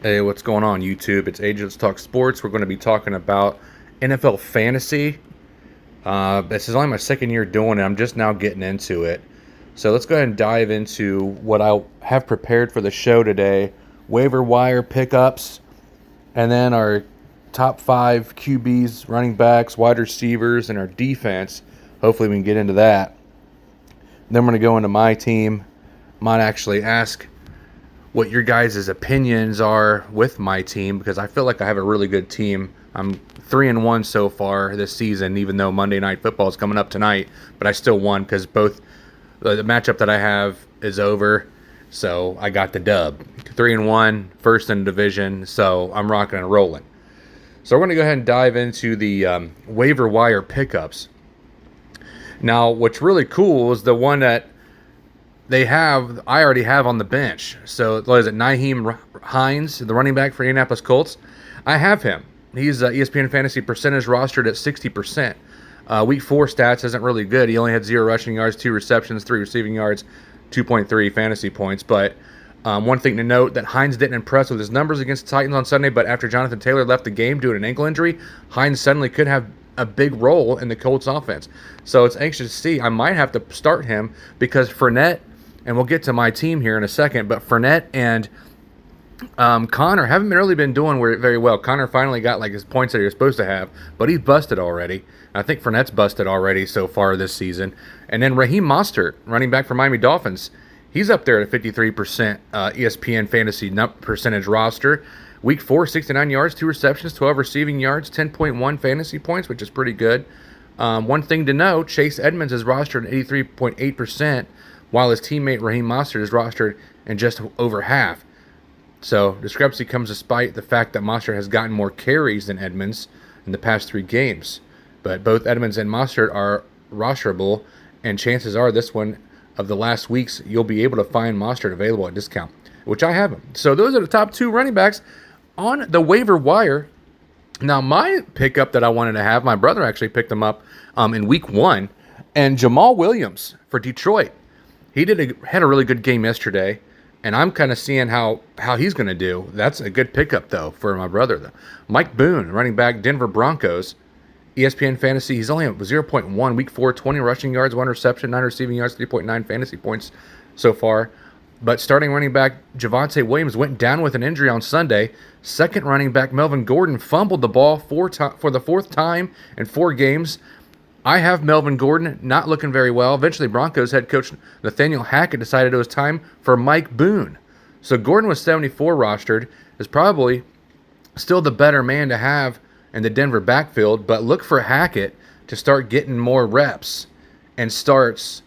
Hey, what's going on, YouTube? It's AJ Let's Talk Sports. We're going to be talking about NFL fantasy. This is only my second year doing it. I'm just now getting into it. So let's go ahead and dive into what I have prepared for the show today. Waiver wire pickups, and then our top 5 QBs, running backs, wide receivers, and our defense. Hopefully we can get into that. Then I'm going to go into my team. Might actually ask what your guys' opinions are with my team, because I feel like I have a really good team. I'm 3-1 so far this season, even though Monday Night Football is coming up tonight, but I still won because both the matchup that I have is over, so I got the dub. 3-1, first in the division, so I'm rocking and rolling. So we're going to go ahead and dive into the waiver wire pickups. Now, what's really cool is the one that I already have on the bench. So, what is it, Nyheim Hines, the running back for Indianapolis Colts? I have him. He's ESPN Fantasy percentage rostered at 60%. Week 4 stats isn't really good. He only had 0 rushing yards, 2 receptions, 3 receiving yards, 2.3 fantasy points. But one thing to note, that Hines didn't impress with his numbers against the Titans on Sunday, but after Jonathan Taylor left the game due to an ankle injury, Hines suddenly could have a big role in the Colts offense. So it's anxious to see. I might have to start him because Fournette, and we'll get to my team here in a second, but Fournette and Connor haven't really been doing very well. Connor finally got like his points that he was supposed to have, but he's busted already. I think Fournette's busted already so far this season. And then Raheem Mostert, running back for Miami Dolphins, he's up there at a 53% ESPN fantasy percentage roster. Week 4, 69 yards, 2 receptions, 12 receiving yards, 10.1 fantasy points, which is pretty good. One thing to note, Chase Edmonds is rostered at 83.8%, while his teammate Raheem Mostert is rostered in just over half. So discrepancy comes despite the fact that Mostert has gotten more carries than Edmonds in the past 3 games. But both Edmonds and Mostert are rosterable, and chances are this one of the last weeks you'll be able to find Mostert available at discount, which I have him. So those are the top 2 running backs on the waiver wire. Now my pickup that I wanted to have, my brother actually picked him up in week 1, and Jamal Williams for Detroit. He had a really good game yesterday, and I'm kind of seeing how he's going to do. That's a good pickup, though, for my brother. Though. Mike Boone, running back, Denver Broncos, ESPN Fantasy. He's only at 0.1, week 4, 20 rushing yards, 1 reception, 9 receiving yards, 3.9 fantasy points so far. But starting running back Javonte Williams went down with an injury on Sunday. Second running back Melvin Gordon fumbled the ball for the 4th time in 4 games. I have Melvin Gordon not looking very well. Eventually, Broncos head coach Nathaniel Hackett decided it was time for Mike Boone. So Gordon was 74 rostered, is probably still the better man to have in the Denver backfield, but look for Hackett to start getting more reps and starts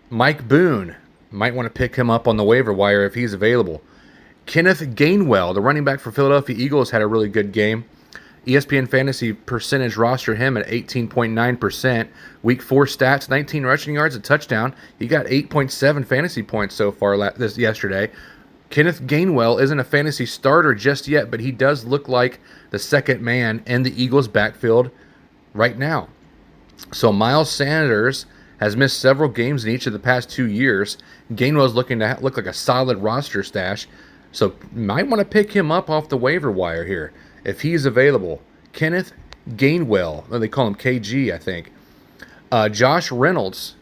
Mike Boone. Might want to pick him up on the waiver wire if he's available. Kenneth Gainwell, the running back for Philadelphia Eagles, had a really good game. ESPN Fantasy percentage roster him at 18.9%. Week 4 stats, 19 rushing yards, a touchdown. He got 8.7 fantasy points so far yesterday. Kenneth Gainwell isn't a fantasy starter just yet, but he does look like the second man in the Eagles backfield right now. So Miles Sanders has missed several games in each of the past 2 years. Gainwell's looking to look like a solid roster stash, so might want to pick him up off the waiver wire here if he's available. Kenneth Gainwell, they call him KG, I think. Josh Reynolds,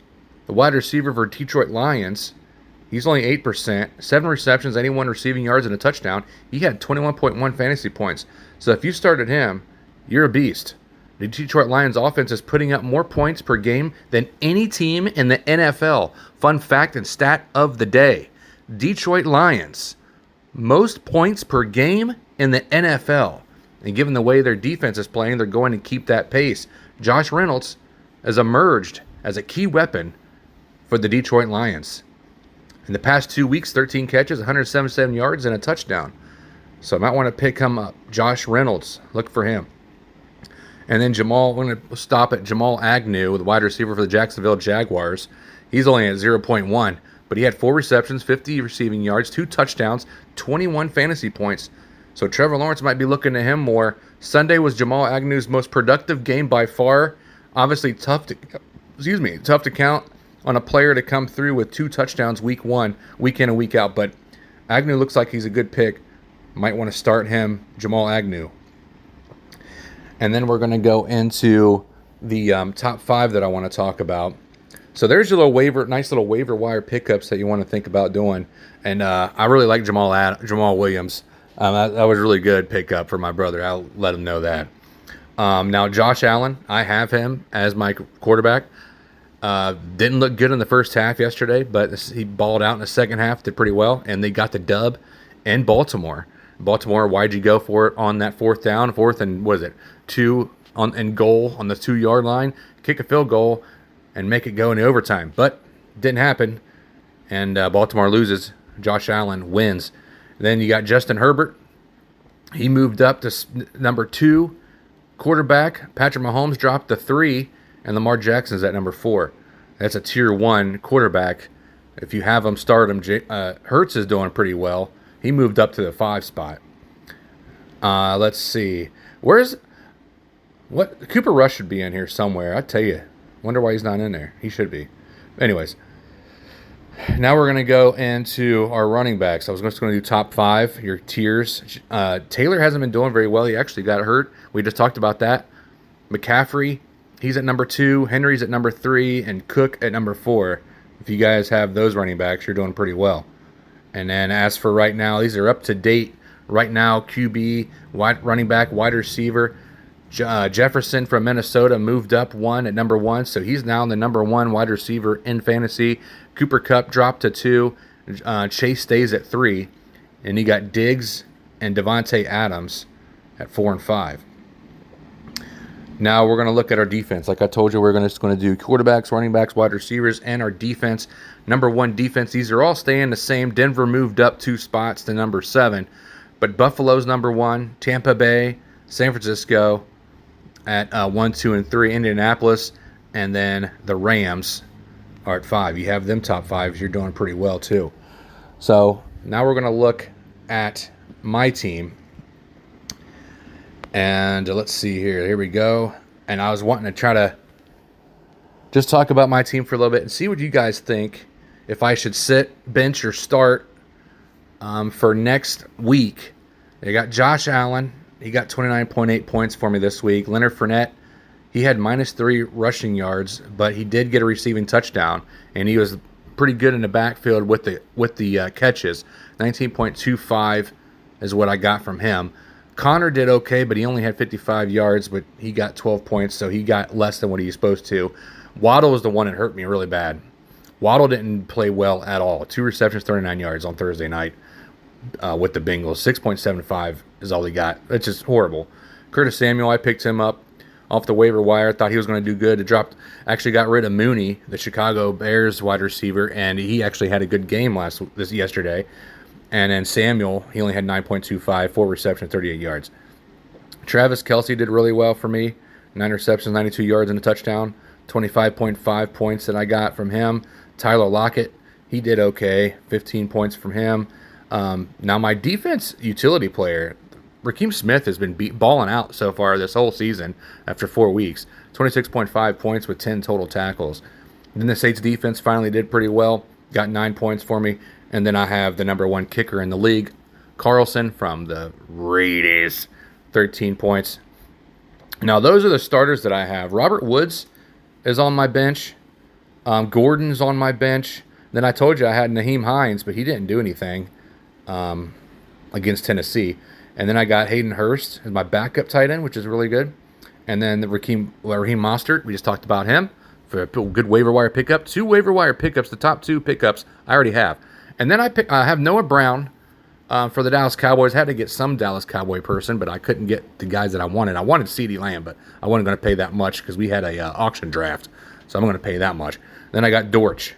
the wide receiver for Detroit Lions, he's only 8%, 7 receptions, 81 receiving yards, and a touchdown. He had 21.1 fantasy points. So if you started him, you're a beast. The Detroit Lions offense is putting up more points per game than any team in the NFL. Fun fact and stat of the day. Detroit Lions, most points per game in the NFL. And given the way their defense is playing, they're going to keep that pace. Josh Reynolds has emerged as a key weapon for the Detroit Lions. In the past 2 weeks, 13 catches, 177 yards, and a touchdown. So I might want to pick him up. Josh Reynolds, look for him. And then we're going to stop at Jamal Agnew, the wide receiver for the Jacksonville Jaguars. He's only at 0.1, but he had 4 receptions, 50 receiving yards, 2 touchdowns, 21 fantasy points. So Trevor Lawrence might be looking to him more. Sunday was Jamal Agnew's most productive game by far. Obviously tough to count on a player to come through with 2 touchdowns week 1, week in and week out. But Agnew looks like he's a good pick. Might want to start him, Jamal Agnew. And then we're going to go into the top 5 that I want to talk about. So there's your nice little waiver wire pickups that you want to think about doing. And I really like Jamal Williams. That was a really good pickup for my brother. I'll let him know that. Now, Josh Allen, I have him as my quarterback. Didn't look good in the first half yesterday, but he balled out in the second half, did pretty well, and they got the dub in Baltimore. Baltimore, why'd you go for it on that fourth and, what is it, 2 and goal on the 2-yard line, kick a field goal, and make it go into overtime. But didn't happen, and Baltimore loses. Josh Allen wins. Then you got Justin Herbert. He moved up to number 2 quarterback. Patrick Mahomes dropped to 3, and Lamar Jackson's at number 4. That's a tier 1 quarterback. If you have him, start him. Hurts is doing pretty well. He moved up to the 5 spot. Let's see. Cooper Rush should be in here somewhere. I tell you. Wonder why he's not in there. He should be. Anyways. Now we're going to go into our running backs. I was just going to do top 5, your tiers. Taylor hasn't been doing very well. He actually got hurt. We just talked about that. McCaffrey, he's at number 2. Henry's at number 3. And Cook at number 4. If you guys have those running backs, you're doing pretty well. And then as for right now, these are up to date. Right now, QB, running back, wide receiver. Jefferson from Minnesota moved up 1 at number 1, so he's now the number 1 wide receiver in fantasy. Cooper Kupp dropped to 2. Chase stays at 3. And you got Diggs and Devontae Adams at 4 and 5. Now we're going to look at our defense. Like I told you, we're just going to do quarterbacks, running backs, wide receivers, and our defense. Number 1 defense, these are all staying the same. Denver moved up 2 spots to number 7. But Buffalo's number 1, Tampa Bay, San Francisco at 1, 2, and 3, Indianapolis, and then the Rams are at 5. You have them top 5s. You're doing pretty well too. So now we're going to look at my team. And let's see here. Here we go. And I was wanting to try to just talk about my team for a little bit and see what you guys think. If I should sit, bench, or start for next week. They got Josh Allen. He got 29.8 points for me this week. Leonard Fournette, he had -3 rushing yards, but he did get a receiving touchdown, and he was pretty good in the backfield with the catches. 19.25 is what I got from him. Connor did okay, but he only had 55 yards, but he got 12 points, so he got less than what he was supposed to. Waddle was the one that hurt me really bad. Waddle didn't play well at all. 2 receptions, 39 yards on Thursday night with the Bengals. 6.75 is all he got. It's just horrible. Curtis Samuel, I picked him up off the waiver wire. Thought he was going to do good. Actually got rid of Mooney, the Chicago Bears wide receiver, and he actually had a good game yesterday. And then Samuel, he only had 9.25, 4 receptions, 38 yards. Travis Kelce did really well for me. 9 receptions, 92 yards, and a touchdown. 25.5 points that I got from him. Tyler Lockett, he did okay. 15 points from him. Now my defense utility player, Raheem Smith, has been balling out so far this whole season after 4 weeks. 26.5 points with 10 total tackles. Then the Saints defense finally did pretty well. Got 9 points for me. And then I have the number 1 kicker in the league, Carlson from the Raiders, 13 points. Now, those are the starters that I have. Robert Woods is on my bench. Gordon's on my bench. Then I told you I had Naheem Hines, but he didn't do anything against Tennessee. And then I got Hayden Hurst as my backup tight end, which is really good. And then the Raheem Mostert, we just talked about him for a good waiver wire pickup. 2 waiver wire pickups, the top 2 pickups I already have. And then I have Noah Brown for the Dallas Cowboys. Had to get some Dallas Cowboy person, but I couldn't get the guys that I wanted. I wanted CeeDee Lamb, but I wasn't going to pay that much because we had a auction draft, so I'm going to pay that much. Then I got Dortch.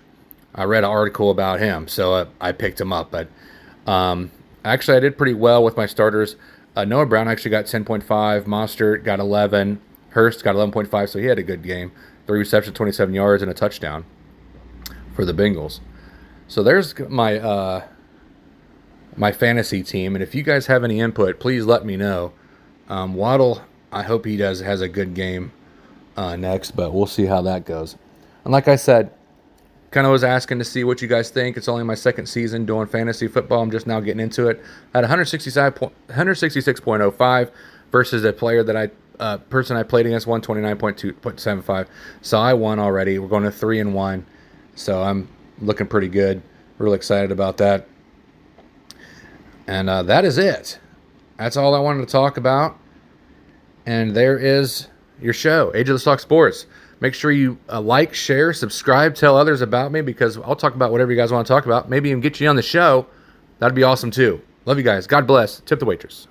I read an article about him, so I picked him up. But actually, I did pretty well with my starters. Noah Brown actually got 10.5. Mostert got 11. Hurst got 11.5, so he had a good game. 3 receptions, 27 yards, and a touchdown for the Bengals. So there's my my fantasy team, and if you guys have any input, please let me know. Waddle, I hope he has a good game next, but we'll see how that goes. And like I said, kind of was asking to see what you guys think. It's only my second season doing fantasy football. I'm just now getting into it. I had 166.05 versus a player that person I played against 129.75. So I won already. We're going to 3-1. So I'm looking pretty good. Really excited about that. And that is it. That's all I wanted to talk about. And there is your show, Ageless Talk Sports. Make sure you like, share, subscribe, tell others about me, because I'll talk about whatever you guys want to talk about. Maybe even get you on the show. That'd be awesome too. Love you guys. God bless. Tip the waitress.